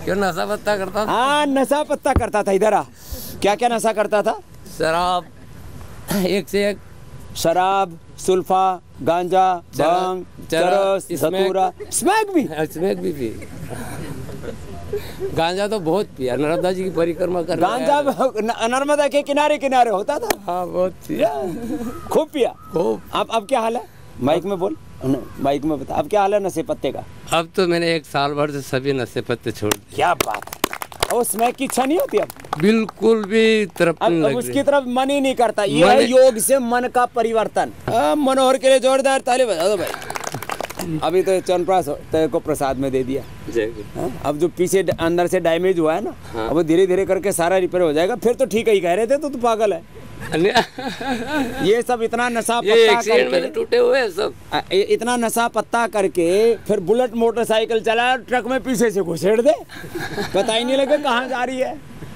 क्यों, नशा पत्ता करता था? हाँ, नशा पत्ता करता था। इधर आ, क्या क्या नशा करता था? शराब, एक से एक शराब, सुल्फा, गांजा, भांग, चरस, धतूरा, स्मैक भी। गांजा तो बहुत पिया, नर्मदा जी की परिक्रमा कर। गांजा नर्मदा के किनारे किनारे होता था। हाँ, बहुत पिया, खूब पिया, खूब। अब क्या हाल है? माइक में बोल, माइक में बता, अब क्या हाल है नशे पत्ते का? अब तो मैंने 1 साल भर से सभी नशे पत्ते छोड़ दिए। क्या बात है। और स्मैक की इच्छा नहीं होती अब? बिल्कुल भी तरफ अब उसकी तरफ मन ही नहीं करता। ये है योग से मन का परिवर्तन। मनोहर के लिए जोरदार ताली बजा दो भाई। अभी तो च्यवनप्राश तेरे को प्रसाद में दे दिया। अब जो पीछे अंदर से डैमेज हुआ है ना, अब धीरे धीरे करके सारा रिपेयर हो जाएगा। फिर तो ठीक ही कह रहे थे, तो तू पागल है। ये सब इतना नशा पत्ता करके टूटे हुए सब, इतना नशा पत्ता करके फिर बुलेट मोटरसाइकिल चला, ट्रक में पीछे से घुसेड़ दे, पता ही नहीं लगे कहाँ जा रही है।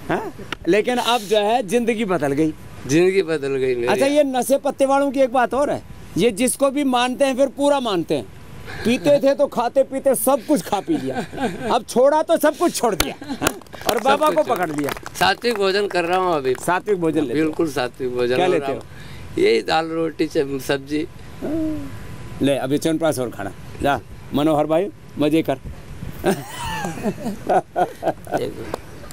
हाँ? लेकिन अब जो है जिंदगी बदल गई। जिंदगी बदल गई। अच्छा, ये नशे पत्ते वालों की एक बात और है, ये जिसको भी मानते हैं फिर पूरा मानते हैं। पीते थे तो खाते पीते सब कुछ खा पी लिया, अब छोड़ा तो सब कुछ छोड़ दिया। और बाबा को पकड़ लिया। सात्विक भोजन कर रहा हूँ अभी। सात्विक भोजन बिल्कुल सात्विक भोजन। क्या लेते हो? यही दाल रोटी सब्जी। ले अभी च्यवनप्राश और खाना। जा मनोहर भाई, मजे कर।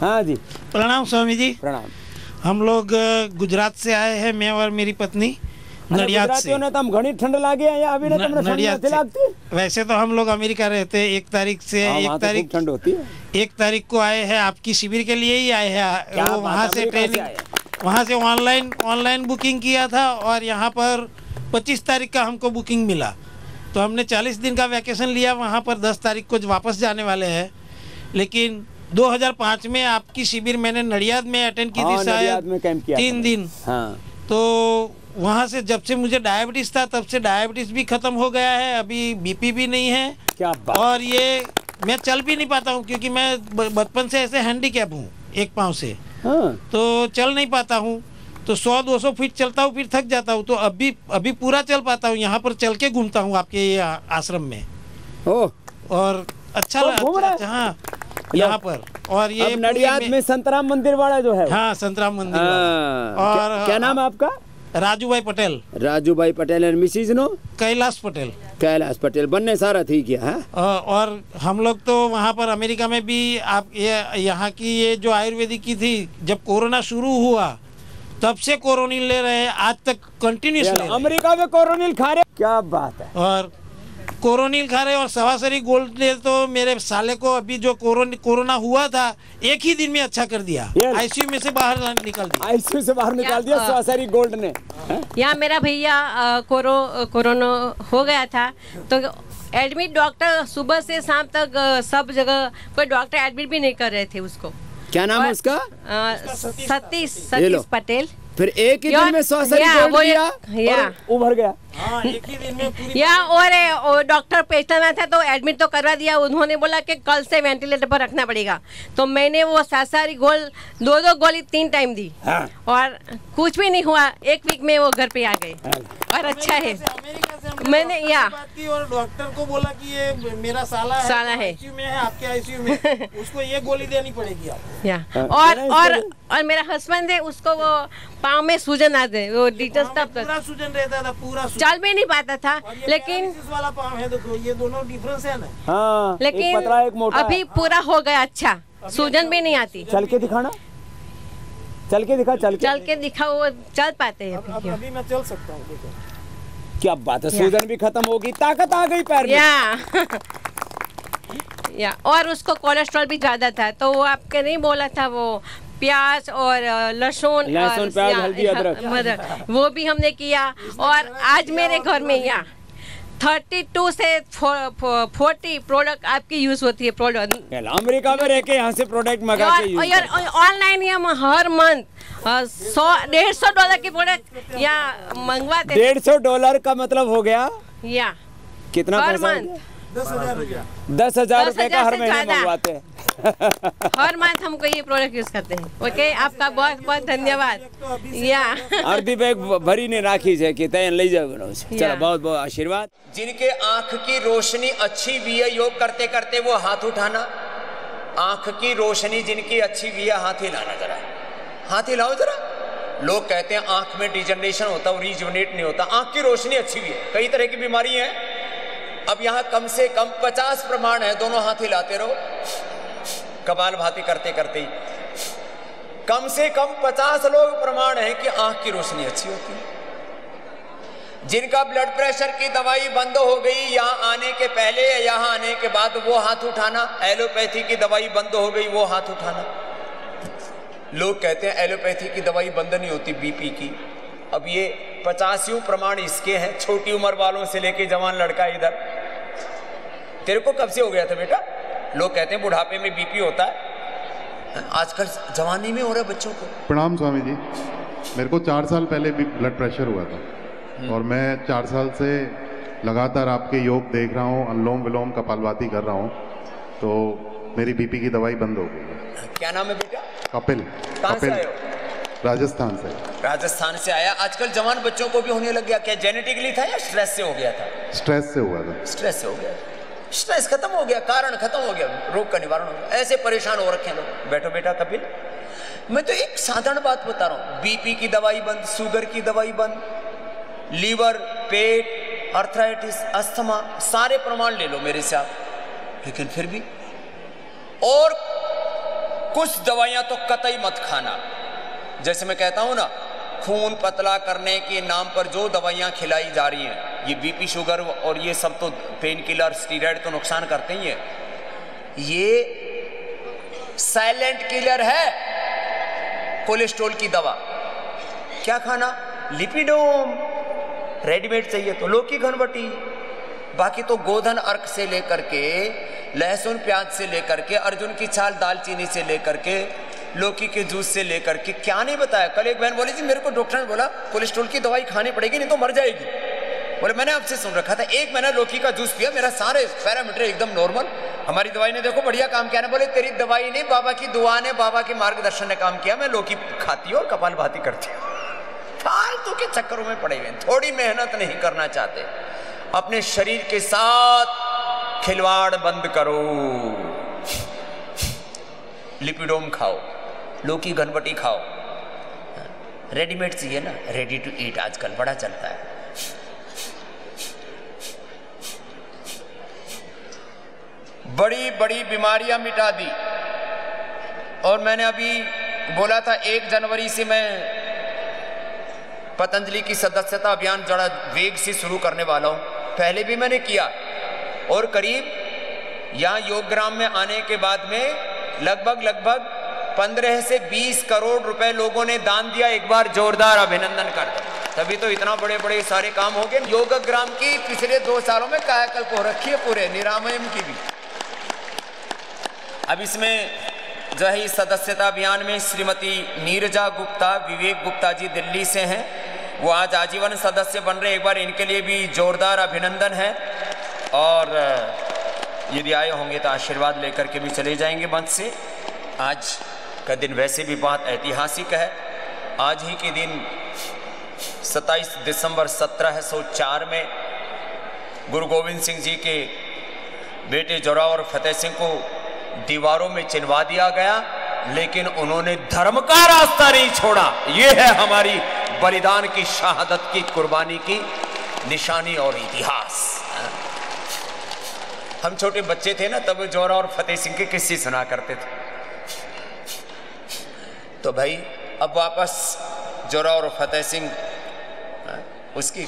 हाँ जी, प्रणाम स्वामी जी। प्रणाम। हम लोग गुजरात से आए हैं, मैं और मेरी पत्नी, नडियाद से। तो हम घनी ठंड लागे हैं या अभी नडियाद से। वैसे तो हम लोग अमेरिका रहते हैं। 1 तारीख से 1 तारीख ठंड होती है। 1 तारीख को आए हैं, आपकी शिविर के लिए ही आए हैं। वो वहाँ से ट्रेनिंग, वहाँ से ऑनलाइन बुकिंग किया था, और यहाँ पर 25 तारीख का हमको बुकिंग मिला। तो हमने 40 दिन का वैकेशन लिया वहाँ पर। 10 तारीख को वापस जाने वाले हैं। लेकिन 2005 में आपकी शिविर मैंने नडियाद में अटेंड की थी, शायद 3 दिन। तो वहाँ से जब से मुझे डायबिटीज था, तब से डायबिटीज भी खत्म हो गया है। अभी बीपी भी नहीं है। क्या बात। और ये मैं चल भी नहीं पाता हूँ, क्योंकि मैं बचपन से ऐसे हैंडीकैप हूँ, एक पाँव से। तो चल नहीं पाता हूँ, तो 100-200 फीट चलता हूँ फिर थक जाता हूँ। तो अभी पूरा चल पाता हूँ, यहाँ पर चल के घूमता हूँ आपके ये आश्रम में। और अच्छा लगता है हाँ यहाँ पर। और ये नडियाद में संतराम मंदिर वाला जो है, हाँ संतराम मंदिर वाला। और क्या नाम है आपका? राजू भाई पटेल। राजू भाई पटेल और मिसिज नो? कैलाश पटेल। कैलाश पटेल बनने सारा ठीक है। और हम लोग तो वहाँ पर अमेरिका में भी आप यहाँ की ये जो आयुर्वेदिक की थी, जब कोरोना शुरू हुआ तब से कोरोनिल ले रहे हैं, आज तक कंटिन्यूस ले रहे हैं। अमेरिका में कोरोनिल खा रहे, क्या बात है। और कोरोनिल खा रहे और सवासरी गोल्ड ने तो मेरे साले को अभी जो कोरोना हुआ था एक ही दिन में अच्छा कर दिया, आईसीयू में से बाहर निकाल दिया। आईसीयू से बाहर निकाल दिया सवासरी गोल्ड ने। यहाँ मेरा भैया कोरोना हो गया था, तो एडमिट डॉक्टर सुबह से शाम तक सब जगह कोई डॉक्टर एडमिट भी नहीं कर रहे थे उसको। क्या नाम है उसका? सतीश पटेल। फिर एक ही दिन में सवासरी गोल्ड दिया और उभर गया। एक ही दिन में या और डॉक्टर पेशना था तो एडमिट तो करवा दिया। उन्होंने बोला कि कल से वेंटिलेटर पर रखना पड़ेगा, तो मैंने वो सवासरी गोल्ड 2 गोली 3 टाइम दी। और कुछ भी नहीं हुआ, 1 वीक में वो घर पे आ गए और अच्छा है। मैंने और डॉक्टर को बोला कि ये मेरा साला है आईसीयू में है, आपके आईसीयू में, उसको ये गोली देनी पड़ेगी। और मेरा हस्बैंड है, उसको वो पाँव में सूजन आते, वो पूरा सूजन रहता था, पूरा चल भी नहीं पाता था। लेकिन वाला पाँव है, देखो ये दोनों डिफरेंस है ना। हाँ, लेकिन एक पतला एक मोटा अभी पूरा हो गया अच्छा, सूजन भी नहीं आती। चल के दिखाना, चल के दिखा, चल के दिखा, वो चल पाते हैं। अभी मैं चल सकता हूँ। क्या बात है, सूजन भी खत्म होगी, ताकत आ गई पैर में। या और उसको कोलेस्ट्रॉल भी ज्यादा था, तो वो आपके नहीं बोला था वो प्याज और लहसुन प्याज हल्दी अदरक वो भी हमने किया। और आज मेरे घर में यहाँ 32 से 40 प्रोडक्ट आपकी यूज होती है। प्रोडक्ट अमेरिका में रह के यहाँ से प्रोडक्ट मंगा के यूज ऑनलाइन हम हर मंथ $150 की प्रोडक्ट यहाँ मंगवाते। $150 का मतलब हो गया या कितना पैसा? 10,000 रुपए का हर महीने मंगवाते हैं। हर मंथ हमको ये प्रोडक्ट यूज करते हैं। ओके, आपका बहुत बहुत धन्यवाद। या अर्धी बैग भरी ने राखी है कि तय ले जाओ। चलो बहुत बहुत आशीर्वाद। जिनके आंख की रोशनी अच्छी भी है, योग करते करते वो हाथ उठाना। आंख की रोशनी जिनकी अच्छी भी है, हाथ हिलाना, जरा हाथ हिलाओ जरा। लोग कहते हैं आंख में डिजनरेशन होता है, रिजुवनेट नहीं होता। आंख की रोशनी अच्छी भी है, कई तरह की बीमारी है। अब यहाँ कम से कम 50 प्रमाण है, दोनों हाथ हिलाते रहो कपालभाति करते करते ही। कम से कम 50 लोग प्रमाण है कि आंख की रोशनी अच्छी होती है। जिनका ब्लड प्रेशर की दवाई बंद हो गई यहाँ आने के पहले या यहाँ आने के बाद, वो हाथ उठाना। एलोपैथी की दवाई बंद हो गई, वो हाथ उठाना। लोग कहते हैं एलोपैथी की दवाई बंद नहीं होती बीपी की। अब ये 85 प्रमाण इसके हैं, छोटी उम्र वालों से लेके जवान लड़का। इधर तेरे को कब से हो गया था बेटा? लोग कहते हैं बुढ़ापे में बीपी होता है, आजकल जवानी में हो रहा है बच्चों को। प्रणाम स्वामी जी, मेरे को 4 साल पहले भी ब्लड प्रेशर हुआ था और मैं 4 साल से लगातार आपके योग देख रहा हूँ, अनुलोम विलोम कपालभाति कर रहा हूँ, तो मेरी बीपी की दवाई बंद हो गई। क्या नाम है बेटा? कपिल। कहाँ से आए हो? राजस्थान से। राजस्थान से आया। आजकल जवान बच्चों को भी होने लग गया, क्या जेनेटिकली था या स्ट्रेस से हो गया था? स्ट्रेस से हुआ था। स्ट्रेस से हो गया, स्ट्रेस खत्म हो गया, कारण खत्म हो गया, रोग का निवारण हो गया। ऐसे परेशान हो रखे लोग। बैठो बेटा कपिल, मैं तो एक साधारण बात बता रहा हूँ। बीपी की दवाई बंद, शुगर की दवाई बंद, लीवर, पेट, अर्थराइटिस, अस्थमा, सारे प्रमाण ले लो मेरे से आप। लेकिन फिर भी और कुछ दवाइयां तो कतई मत खाना। जैसे मैं कहता हूं ना, खून पतला करने के नाम पर जो दवाइयां खिलाई जा रही हैं, ये बीपी शुगर और ये सब तो पेन किलर स्टीरॉयड तो नुकसान करते ही है। ये साइलेंट किलर है कोलेस्ट्रॉल की दवा। क्या खाना? लिपिडोम। रेडीमेड चाहिए तो लौकी घनवटी, बाकी तो गोधन अर्क से लेकर के, लहसुन प्याज से लेकर के, अर्जुन की छाल दालचीनी से लेकर के, लौकी के जूस से लेकर के, क्या नहीं बताया। कल एक बहन बोली जी मेरे को डॉक्टर ने बोला कोलेस्ट्रॉल की दवाई खानी पड़ेगी नहीं तो मर जाएगी। बोले मैंने आपसे सुन रखा था, 1 महीना लौकी का जूस पिया, मेरा सारे पैरामीटर एकदम नॉर्मल, हमारी दवाई ने देखो बढ़िया काम किया ना। बोले तेरी दवाई नहीं, बाबा की दुआ ने, बाबा के मार्गदर्शन ने काम किया। मैं लौकी खाती हूँ और कपालभाति करती हूँ। फालतू के चक्करों में पड़े हुए, थोड़ी मेहनत नहीं करना चाहते। अपने शरीर के साथ खिलवाड़ बंद करो। लिपिडोम खाओ, लौकी घनबटी खाओ। रेडीमेड चाहिए ना, रेडी टू ईट आजकल बड़ा चलता है। बड़ी बड़ी बीमारियां मिटा दी। और मैंने अभी बोला था 1 जनवरी से मैं पतंजलि की सदस्यता अभियान जरा वेग से शुरू करने वाला हूं। पहले भी मैंने किया और करीब यहाँ योगग्राम में आने के बाद में लगभग 15 से 20 करोड़ रुपए लोगों ने दान दिया। एक बार जोरदार अभिनंदन कर दो, तभी तो इतना बड़े बड़े सारे काम हो गए। योगग्राम की पिछले 2 सालों में कायाकल्प हो रखी है पूरे, निरामयम की भी। अब इसमें जो है इस सदस्यता अभियान में श्रीमती नीरजा गुप्ता, विवेक गुप्ता जी दिल्ली से हैं, वो आज आजीवन सदस्य बन रहे। एक बार इनके लिए भी जोरदार अभिनंदन है। और यदि आए होंगे तो आशीर्वाद लेकर के भी चले जाएंगे मंच से। आज का दिन वैसे भी बहुत ऐतिहासिक है। आज ही के दिन 27 दिसंबर 1704 में गुरु गोविंद सिंह जी के बेटे जोरावर फतेह सिंह को दीवारों में चिनवा दिया गया, लेकिन उन्होंने धर्म का रास्ता नहीं छोड़ा। ये है हमारी बलिदान की, शहादत की, कुर्बानी की निशानी और इतिहास। हम छोटे बच्चे थे ना, तब जोरा और फतेह सिंह के किस्से सुना करते थे। तो भाई अब वापस जोरा और फतेह सिंह, उसकी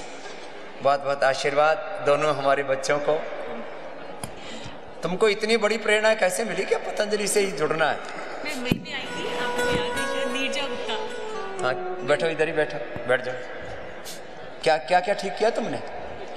बहुत बहुत आशीर्वाद दोनों हमारे बच्चों को। तुमको इतनी बड़ी प्रेरणा कैसे मिली क्या पतंजलि से ही जुड़ना है? मैं वहीं पे आई थी, आपको याद है शायद, नीरजा गुप्ता। हाँ बैठो, इधर ही बैठो, बैठ जाओ। क्या क्या क्या ठीक किया तुमने?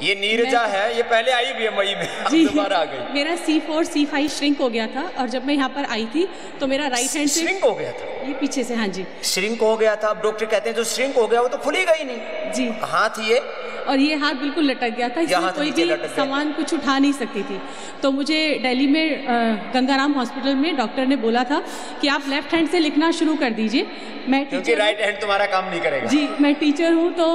ये नीरजा है, ये पहले आई भी है मई में, जी दोबारा आ गई। मेरा C4 C5 श्रिंक हो गया था, और जब मैं यहाँ पर आई थी तो मेरा राइट हैंड से श्रिंक हो गया था। ये पीछे से, हाँ जी श्रिंक हो गया था। अब डॉक्टर कहते हैं जो श्रिंक हो गया वो तो खुलेगा ही नहीं। जी हाथ ये, और ये हाथ बिल्कुल लटक गया था, इसलिए कोई भी सामान कुछ उठा नहीं सकती थी। तो मुझे दिल्ली में गंगाराम हॉस्पिटल में डॉक्टर ने बोला था कि आप लेफ्ट हैंड से लिखना शुरू कर दीजिए। मैं क्योंकि राइट हैंड तुम्हारा काम नहीं करेगा। जी मैं टीचर हूँ, तो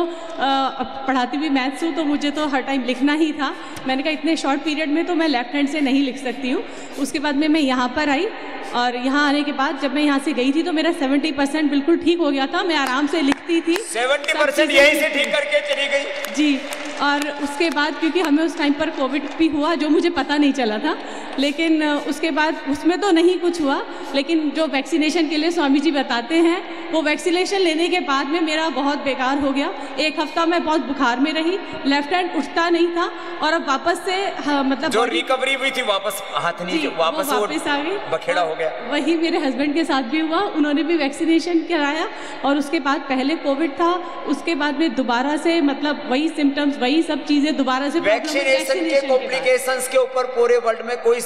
पढ़ाती भी मैथ्स हूँ, तो मुझे तो हर टाइम लिखना ही था। मैंने कहा इतने शॉर्ट पीरियड में तो मैं लेफ्ट हैंड से नहीं लिख सकती हूँ। उसके बाद में मैं यहाँ पर आई, और यहाँ आने के बाद जब मैं यहाँ से गई थी तो मेरा 70% बिल्कुल ठीक हो गया था। मैं आराम से लिखती थी। 70% यहीं से ठीक करके चली गई? जी। और उसके बाद क्योंकि हमें उस टाइम पर कोविड भी हुआ, जो मुझे पता नहीं चला था, लेकिन उसके बाद उसमें तो नहीं कुछ हुआ, लेकिन जो वैक्सीनेशन के लिए स्वामी जी बताते हैं, वो वैक्सीनेशन लेने के बाद में मेरा बहुत बेकार हो गया। 1 हफ्ता मैं बहुत बुखार में रही, लेफ्ट हैंड उठता नहीं था, और अब वापस से मतलब जो रिकवरी हुई थी वापस हाथ नहीं, वापस आ गई, बखेड़ा हो गया। वही मेरे हस्बैंड के साथ भी हुआ, उन्होंने भी वैक्सीनेशन कराया, और उसके बाद पहले कोविड था, उसके बाद में दोबारा से मतलब वही सिम्टम्स, वही सब चीजें दोबारा से। वैक्सीनेशन के कॉम्प्लिकेशंस के ऊपर पूरे वर्ल्ड में कोई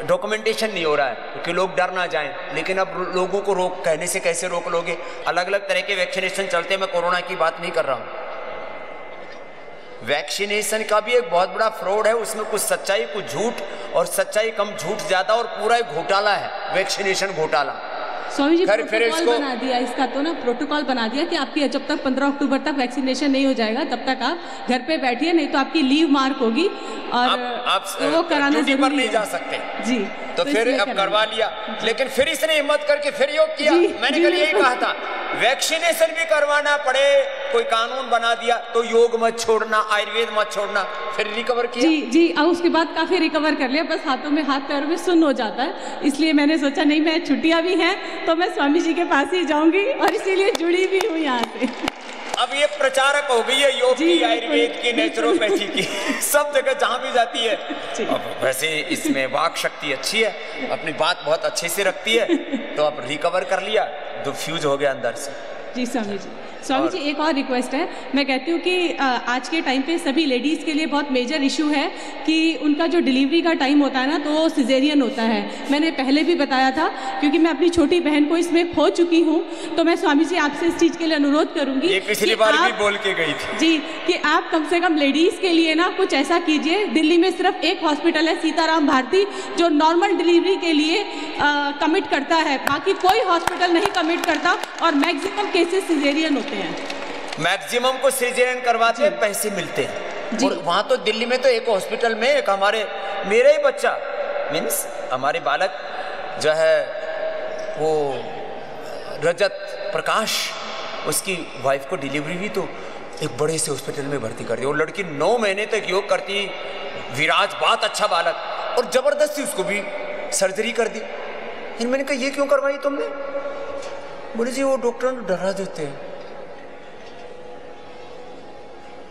डॉक्यूमेंटेशन नहीं हो रहा है, क्योंकि लोग डर ना जाएं। लेकिन अब लोगों को रोक कहने से कैसे रोक लोगे? अलग अलग तरह के वैक्सीनेशन चलते हैं, मैं कोरोना की बात नहीं कर रहा हूं। वैक्सीनेशन का भी एक बहुत बड़ा फ्रॉड है, उसमें कुछ सच्चाई कुछ झूठ, और सच्चाई कम झूठ ज्यादा, और पूरा एक घोटाला है, वैक्सीनेशन घोटाला। स्वामी जी प्रोटोकॉल बना दिया इसका, तो ना प्रोटोकॉल बना दिया कि आपकी जब तक 15 अक्टूबर तक वैक्सीनेशन नहीं हो जाएगा तब तक आप घर पे बैठिए, नहीं तो आपकी लीव मार्क होगी, और आप वो कराना ड्यूटी पर जरूरी नहीं है। जा सकते। जी तो फिर अब करवा लिया, लेकिन फिर इसने हिम्मत करके फिर योग किया। मैंने कल यही कहा था, वैक्सीनेशन भी करवाना पड़े, कोई कानून बना दिया तो योग मत छोड़ना, आयुर्वेद मत छोड़ना, फिर रिकवर किया। जी जी, और उसके बाद काफी रिकवर कर लिया, बस हाथों में हाथ पैरों में सुन्न हो जाता है, इसलिए मैंने सोचा नहीं, मैं छुट्टियां भी हैं तो मैं स्वामी जी के पास ही जाऊंगी, और इसीलिए जुड़ी भी हूँ यहाँ से। अब ये प्रचारक हो गई है योग की, आयुर्वेद की, नेचुरोपैथी की, सब जगह जहाँ भी जाती है। अब वैसे इसमें वाक शक्ति अच्छी है, अपनी बात बहुत अच्छे से रखती है, तो अब रिकवर कर लिया, तो फ्यूज हो गया अंदर से। जी स्वामी जी। स्वामी जी एक और रिक्वेस्ट है, मैं कहती हूँ कि आज के टाइम पे सभी लेडीज़ के लिए बहुत मेजर इशू है कि उनका जो डिलीवरी का टाइम होता है ना, तो वो सिजेरियन होता है। मैंने पहले भी बताया था, क्योंकि मैं अपनी छोटी बहन को इसमें खो चुकी हूँ, तो मैं स्वामी जी आपसे इस चीज़ के लिए अनुरोध करूँगी। ये पिछली बार भी बोल के गई थी जी, कि आप कम से कम लेडीज़ के लिए ना कुछ ऐसा कीजिए। दिल्ली में सिर्फ एक हॉस्पिटल है, सीताराम भारती, जो नॉर्मल डिलीवरी के लिए कमिट करता है, बाकी कोई हॉस्पिटल नहीं कमिट करता, और मैक्सिमम केसेस सिजेरियन होते हैं। मैक्सिमम को सिजेरियन करवाते हैं, पैसे मिलते हैं। और वहाँ तो दिल्ली में तो एक हॉस्पिटल में एक मेरा ही बच्चा मीन्स हमारे बालक जो है वो रजत प्रकाश, उसकी वाइफ को डिलीवरी हुई तो एक बड़े से हॉस्पिटल में भर्ती कर दिया। वो लड़की 9 महीने तक योग करती, विराज बहुत अच्छा बालक, और जबरदस्ती उसको भी सर्जरी कर दी। फिर मैंने कहा ये क्यों करवाई तुमने? बोले जी वो डॉक्टर डरा देते हैं।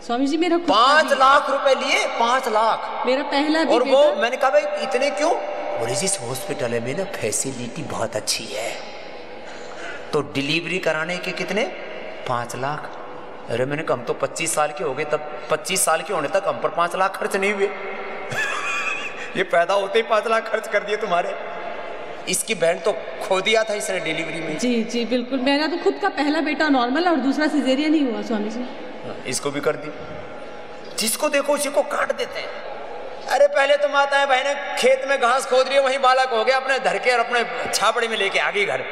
स्वामी जी मेरा 5 लाख रुपए लिए, 5 लाख मेरा पहला भी और बेटा। वो मैंने कहा भाई इतने क्यों? बोले जी इस हॉस्पिटल में ना फैसिलिटी बहुत अच्छी है, तो डिलीवरी कराने के कितने 5 लाख। अरे मैंने कहा हम तो 25 साल के हो गए, तब 25 साल के होने तक हम पर 5 लाख खर्च नहीं हुए। ये पैदा होते ही 5 लाख खर्च कर दिए तुम्हारे। इसकी बहन तो खो दिया था इसने डिलीवरी में। जी जी बिल्कुल, मेरा तो खुद का पहला बेटा नॉर्मल और दूसरा सिजेरियन ही हुआ स्वामी जी। इसको भी कर दी, जिसको देखो उसी को काट देते हैं। अरे पहले तो माताएं बहनें खेत में घास खोद रही है, वहीं बालक हो गया अपने धर के और अपने छापड़े में लेके आ गई घर।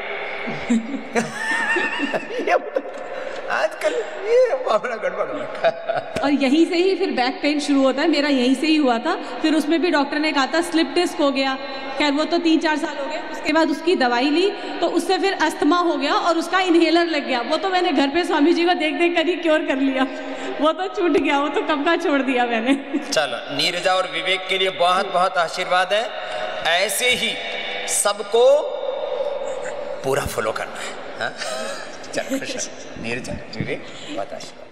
आजकल ये मामला गड़बड़ हो रखा है। और यहीं से ही फिर बैक पेन शुरू होता है। मेरा यहीं से ही हुआ था, फिर उसमें भी डॉक्टर ने कहा था स्लिप डिस्क हो गया। खैर वो तो 3-4 साल हो गए, उसके बाद उसकी दवाई ली तो उससे फिर अस्थमा हो गया और उसका इन्हेलर लग गया। वो तो मैंने घर पे स्वामी जी को देख देख कर ही क्योर कर लिया, वो तो छूट गया, वो तो कब का छोड़ दिया मैंने। चलो नीरजा और विवेक के लिए बहुत बहुत आशीर्वाद है, ऐसे ही सबको पूरा फॉलो करना है। हाँ? चल नीरजा विवेक बहुत आशीर्वाद।